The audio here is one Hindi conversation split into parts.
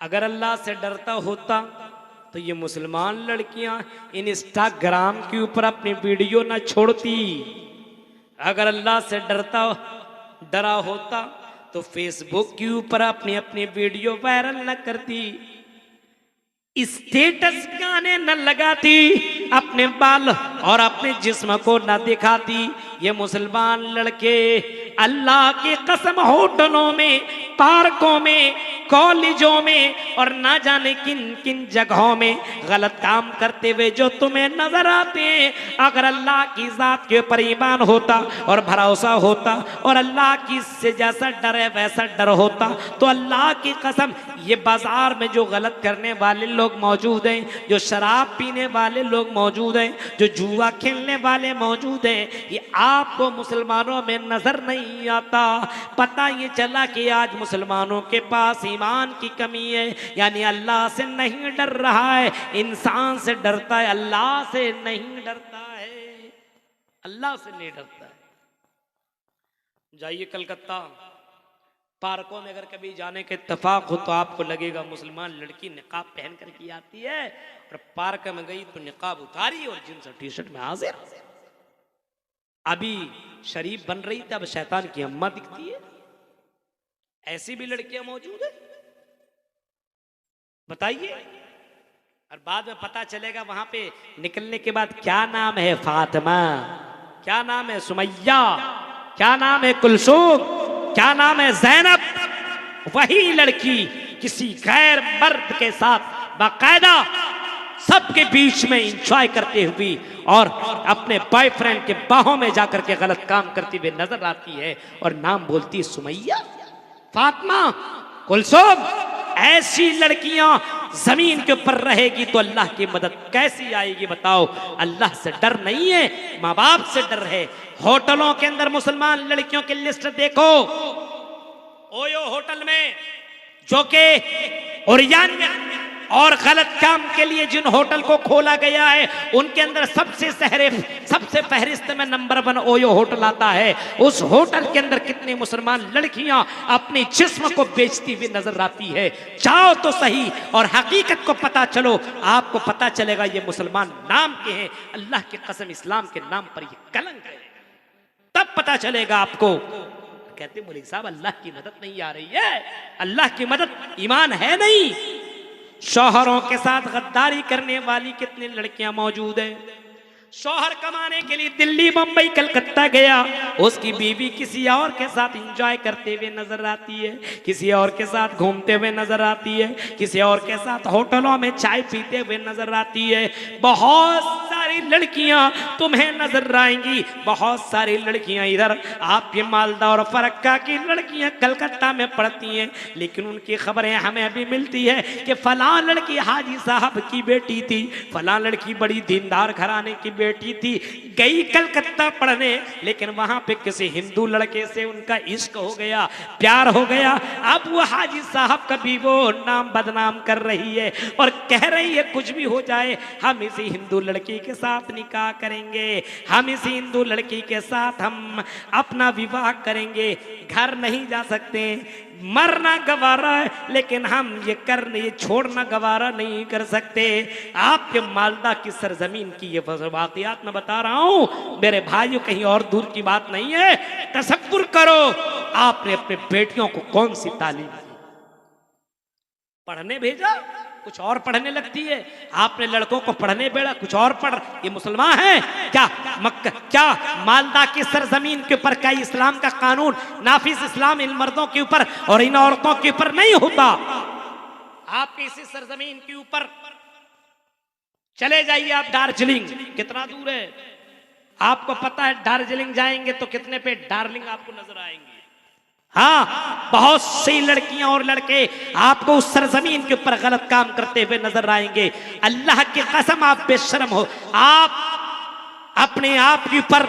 अगर अल्लाह से डरता होता तो ये मुसलमान लड़कियां इंस्टाग्राम के ऊपर अपनी वीडियो ना छोड़ती। अगर अल्लाह से डरा होता तो फेसबुक के ऊपर अपनी अपनी वीडियो वायरल न करती, स्टेटस गाने न लगाती, अपने बाल और अपने जिस्म को न दिखाती। ये मुसलमान लड़के अल्लाह की कसम होटलों में, पार्कों में, कॉलेजों में और ना जाने किन किन जगहों में गलत काम करते हुए जो तुम्हें नजर आते हैं, अगर अल्लाह की जात के ऊपर ईमान होता और भरोसा होता और अल्लाह की से जैसा डर है वैसा डर होता तो अल्लाह की कसम ये बाजार में जो गलत करने वाले लोग मौजूद हैं, जो शराब पीने वाले लोग मौजूद हैं, जो जुआ खेलने वाले मौजूद हैं, ये आपको मुसलमानों में नजर नहीं आता। पता ये चला कि आज मुसलमानों के पास ईमान की कमी है, यानी अल्लाह से नहीं डर रहा है, इंसान से डरता है, अल्लाह से नहीं डरता है, अल्लाह से नहीं डरता है। जाइए कलकत्ता, पार्कों में अगर कभी जाने के इत्तेफाक हो तो आपको लगेगा मुसलमान लड़की निकाब पहन करके आती है और पार्क में गई तो निकाब उतारी और जींस और टी शर्ट में हाजिर। अभी शरीफ बन रही थी, अब शैतान की अम्मा दिखती है। ऐसी भी लड़कियां मौजूद है, बताइए। और बाद में पता चलेगा वहां पे निकलने के बाद क्या नाम है, फातिमा, क्या नाम है सुमैया, क्या नाम है कुलसूम, क्या नाम है जैनब। वही लड़की किसी गैर मर्द के साथ बाकायदा सबके बीच में इंजॉय करते हुए और अपने बॉयफ्रेंड के बाहों में जाकर के गलत काम करती हुए नजर आती है और नाम बोलती है सुमैया, फातिमा, कुलसूम। ऐसी लड़कियां जमीन के ऊपर रहेगी तो अल्लाह की मदद कैसी आएगी बताओ। अल्लाह से डर नहीं है, माँ बाप से डर है। होटलों के अंदर मुसलमान लड़कियों की लिस्ट देखो, ओयो होटल में जो के ओरियान में और गलत काम के लिए जिन होटल को खोला गया है उनके अंदर सबसे फहरिस्त में नंबर 1 ओयो होटल आता है। उस होटल के अंदर कितनी मुसलमान लड़कियां अपनी जिस्म को बेचती हुई नजर आती है। जाओ तो सही और हकीकत को पता चलो, आपको पता चलेगा ये मुसलमान नाम के हैं। अल्लाह की कसम इस्लाम के नाम पर ये कलंक है, तब पता चलेगा आपको। कहते मौलवी साहब अल्लाह की मदद नहीं आ रही है, अल्लाह की मदद ईमान है नहीं। शौहरों के साथ गद्दारी करने वाली कितनी लड़कियां मौजूद हैं। शौहर कमाने के लिए दिल्ली, मुंबई, कलकत्ता गया, उसकी बीवी किसी और के साथ एंजॉय करते हुए नजर आती है, किसी और के साथ घूमते हुए नजर आती है, किसी और के साथ होटलों में चाय पीते हुए नजर आती है। बहुत सारी लड़कियां तुम्हें नजर आएंगी, बहुत सारी लड़कियां इधर आपके मालदा और फरक्का की लड़कियां कलकत्ता में पढ़ती हैं, लेकिन उनकी खबरें हमें अभी मिलती है कि फलां लड़की हाजी साहब की बेटी थी, फलां लड़की बड़ी दीनदार घराने की बेटी थी, गई कलकत्ता पढ़ने, लेकिन वहां पे किसी हिंदू लड़के से उनका इश्क हो गया, प्यार हो गया। अब वो हाजी साहब का भी वो नाम बदनाम कर रही है और कह रही है कुछ भी हो जाए हम इसी हिंदू लड़की के साथ निकाह करेंगे, हम इसी हिंदू लड़की के साथ हम अपना विवाह करेंगे। घर नहीं जा सकते, मरना गवारा है, लेकिन हम ये छोड़ना गवारा नहीं कर सकते। आपके मालदा की सरजमीन की ये वाकयात मैं बता रहा हूं मेरे भाइयों, कहीं और दूर की बात नहीं है। तसव्वुर करो आपने अपने बेटियों को कौन सी तालीम दी, पढ़ने भेजा कुछ और पढ़ने लगती है, आपने लड़कों को पढ़ने बेड़ा कुछ और पढ़। ये मुसलमान है क्या? मक्का क्या मालदा की सरजमीन के ऊपर क्या इस्लाम का कानून नाफिज इस्लाम इन मर्दों के ऊपर और इन औरतों के ऊपर नहीं होता? आपकी इसी सरजमीन के ऊपर चले जाइए आप, दार्जिलिंग कितना दूर है आपको पता है? दार्जिलिंग जाएंगे तो कितने पे डार्लिंग आपको नजर आएंगे। हाँ, बहुत सी लड़कियां और लड़के आपको उस सरजमीन के ऊपर गलत काम करते हुए नजर आएंगे। अल्लाह की कसम आप बेशर्म हो, आप अपने आप के ऊपर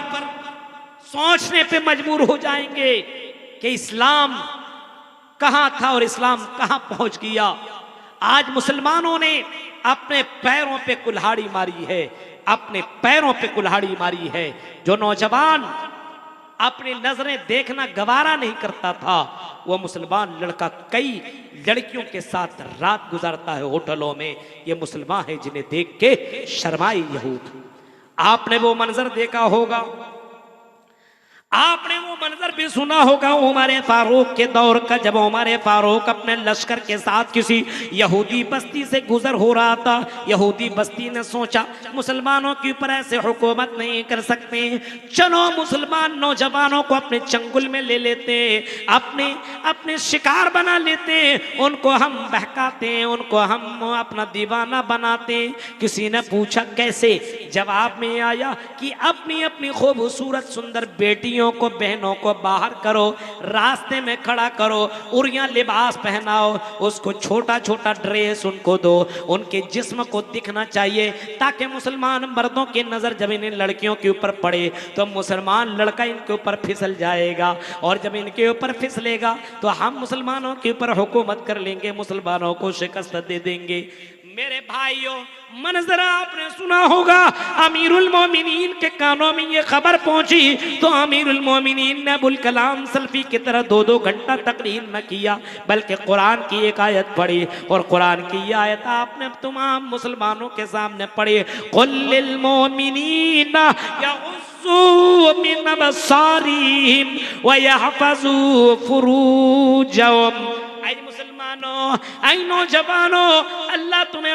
सोचने पे मजबूर हो जाएंगे कि इस्लाम कहां था और इस्लाम कहां पहुंच गया। आज मुसलमानों ने अपने पैरों पे कुल्हाड़ी मारी है, अपने पैरों पे कुल्हाड़ी मारी है। जो नौजवान अपनी नजरें देखना गवारा नहीं करता था, वो मुसलमान लड़का कई लड़कियों के साथ रात गुजारता है होटलों में। ये मुसलमान है जिन्हें देख के शर्माए यहूद। आपने वो मंजर देखा होगा, आपने वो मंजर भी सुना होगा उमर फारूक के दौर का, जब उमर फारूक अपने लश्कर के साथ किसी यहूदी बस्ती से गुजर हो रहा था। यहूदी बस्ती ने सोचा मुसलमानों के ऊपर ऐसे हुकूमत नहीं कर सकते, चलो मुसलमान नौजवानों को अपने चंगुल में ले लेते, अपने अपने शिकार बना लेते, उनको हम बहकाते, उनको हम अपना दीवाना बनाते। किसी ने पूछा कैसे? जवाब में आया कि अपनी अपनी खूबसूरत सुंदर बेटियों को, बहनों को बाहर करो, रास्ते में खड़ा करो, उरिया लिबास पहनाओ, उसको छोटा छोटा ड्रेस उनको दो, उनके जिस्म को दिखना चाहिए ताकि मुसलमान मर्दों की नजर जब इन लड़कियों के ऊपर पड़े तो मुसलमान लड़का इनके ऊपर फिसल जाएगा, और जब इनके ऊपर फिसलेगा तो हम मुसलमानों के ऊपर हुकूमत कर लेंगे, मुसलमानों को शिकस्त दे देंगे। मेरे भाइयों, मंजर आपने सुना होगा, अमीरुल मोमिनीन के कानों में ये खबर पहुंची तो अमीरुल मोमिनीन ने अबुल कलाम सल्फी की तरह 2-2 घंटा तकरीर न किया, बल्कि कुरान की एक आयत पढ़ी, और कुरान की आयत आपने तमाम मुसलमानों के सामने पढ़ी, कुल लिल मोमिनीन यग़ुज़्ज़ू मिन अबसारिहिम व यहफ़ज़ू फ़ुरूजहुम। ऐ मुसलमानों, ऐ नौजवानों, अल्लाह तुम्हें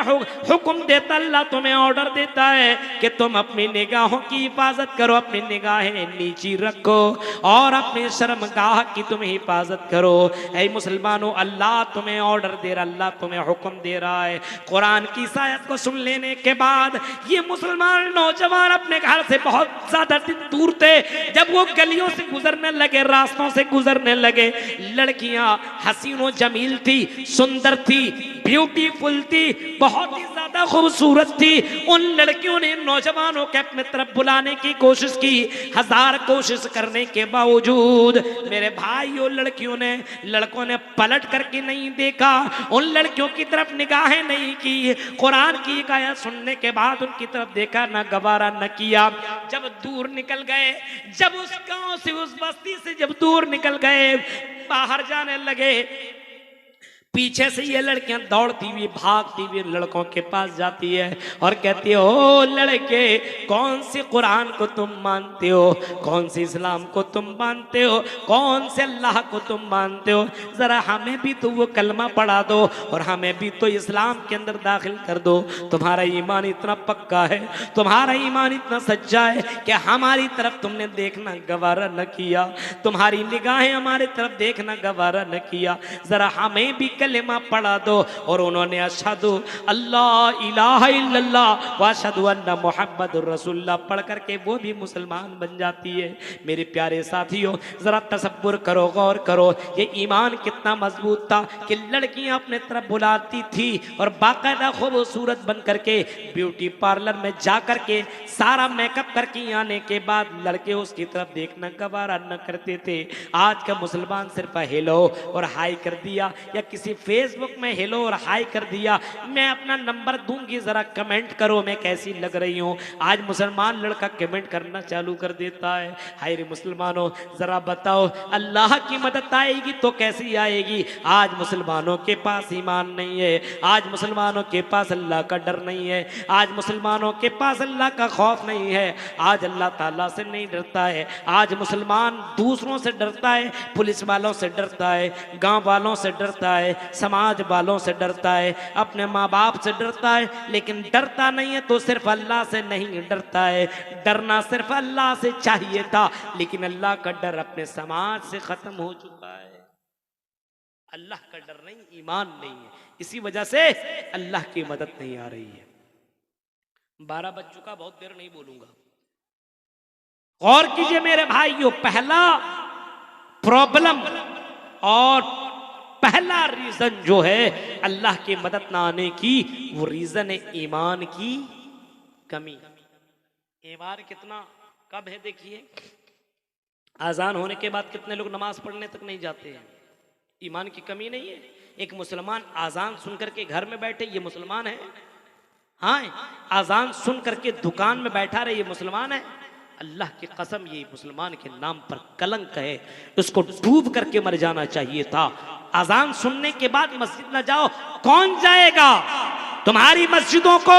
हुक्म देता, अल्लाह तुम्हें ऑर्डर देता है कि तुम अपनी निगाहों की हिफाजत करो, अपनी निगाहें नीची रखो और अपनी शर्मगाह की तुम हिफाजत करो। ऐ मुसलमानों, अल्लाह तुम्हें ऑर्डर दे रहा, अल्लाह तुम्हें हुक्म दे रहा है। कुरान की इस आयत को सुन लेने के बाद ये मुसलमान नौजवान अपने घर से बहुत ज्यादा दिन दूर थे, जब वो गलियों से गुजरने लगे, रास्तों से गुजरने लगे, लड़कियां हसीनो जमील थी, सुंदर थी, ब्यूटीफुल थी, बहुत ही ज्यादा खूबसूरत थी। उन लड़कियों ने नौजवानों के अपने तरफ बुलाने की कोशिश की, हजार कोशिश करने के बावजूद मेरे भाइयों लड़कों ने पलट करके नहीं देखा, उन लड़कियों की तरफ निगाहें नहीं की। कुरान की एक आयत सुनने के बाद उनकी तरफ देखा न गवारा न किया। जब दूर निकल गए, जब उस गांव से, उस बस्ती से जब दूर निकल गए, बाहर जाने लगे, पीछे से ये लड़कियां दौड़ती हुई भागती हुई लड़कों के पास जाती है और कहती है, ओ लड़के, कौन सी कुरान को तुम मानते हो, कौन सी इस्लाम को तुम मानते हो, कौन से अल्लाह को तुम मानते हो, जरा हमें भी तो वो कलमा पढ़ा दो और हमें भी तो इस्लाम के अंदर दाखिल कर दो। तुम्हारा ईमान इतना पक्का है, तुम्हारा ईमान इतना सच्चा है कि हमारी तरफ तुमने देखना गवारा न किया, तुम्हारी निगाहें हमारी तरफ देखना गवारा न किया, जरा हमें भी कलेमा पढ़ा दो। और उन्होंने अशहदु अल्लाह इलाहा इल्लल्लाह व अशहदु अन्ना मुहम्मदुर रसूलुल्लाह पढ़ करके वो भी मुसलमान बन जाती है। मेरे प्यारे साथियों, जरा तसव्वुर करो, गौर करो, ये ईमान कितना मजबूत था कि लड़कियां अपने तरफ बुलाती थी और बाकायदा खूबसूरत बन करके ब्यूटी पार्लर में जा करके सारा मेकअप करके आने के बाद लड़के उसकी तरफ देखना गवारा न करते थे। आज का मुसलमान सिर्फ हेलो और हाई कर दिया, या किसी फेसबुक में हेलो और हाई कर दिया, मैं अपना नंबर दूंगी, जरा कमेंट करो मैं कैसी लग रही हूं। आज मुसलमान लड़का कमेंट करना चालू कर देता है। हाय रे मुसलमानों, जरा बताओ अल्लाह की मदद आएगी तो कैसी आएगी? आज मुसलमानों के पास ईमान नहीं है, आज मुसलमानों के पास अल्लाह का डर नहीं है, आज मुसलमानों के पास अल्लाह का खौफ नहीं है, आज अल्लाह ताला से नहीं डरता है। आज मुसलमान दूसरों से डरता है, पुलिस वालों से डरता है, गांव वालों से डरता है, समाज वालों से डरता है, अपने माँ बाप से डरता है, लेकिन डरता नहीं है तो सिर्फ अल्लाह से नहीं डरता है। डरना सिर्फ अल्लाह से चाहिए था, लेकिन अल्लाह का डर अपने समाज से खत्म हो चुका है। अल्लाह का डर नहीं, ईमान नहीं है, इसी वजह से अल्लाह की मदद नहीं आ रही है। 12 बज चुका, बहुत देर नहीं बोलूंगा। गौर कीजिए मेरे भाइयों, पहला प्रॉब्लम और पहला रीजन जो है अल्लाह की मदद ना आने की, वो रीजन है ईमान की कमी। ईमान कितना कब है देखिए, आजान होने के बाद कितने लोग नमाज पढ़ने तक नहीं जाते हैं, ईमान की कमी नहीं है। एक मुसलमान आजान सुन करके घर में बैठे, ये मुसलमान है। हाँ, आजान सुन करके दुकान में बैठा रहे, ये मुसलमान है। अल्लाह की कसम ये मुसलमान के नाम पर कलंक है, उसको डूब करके मर जाना चाहिए था। अजान सुनने के बाद मस्जिद न जाओ, कौन जाएगा? तुम्हारी मस्जिदों को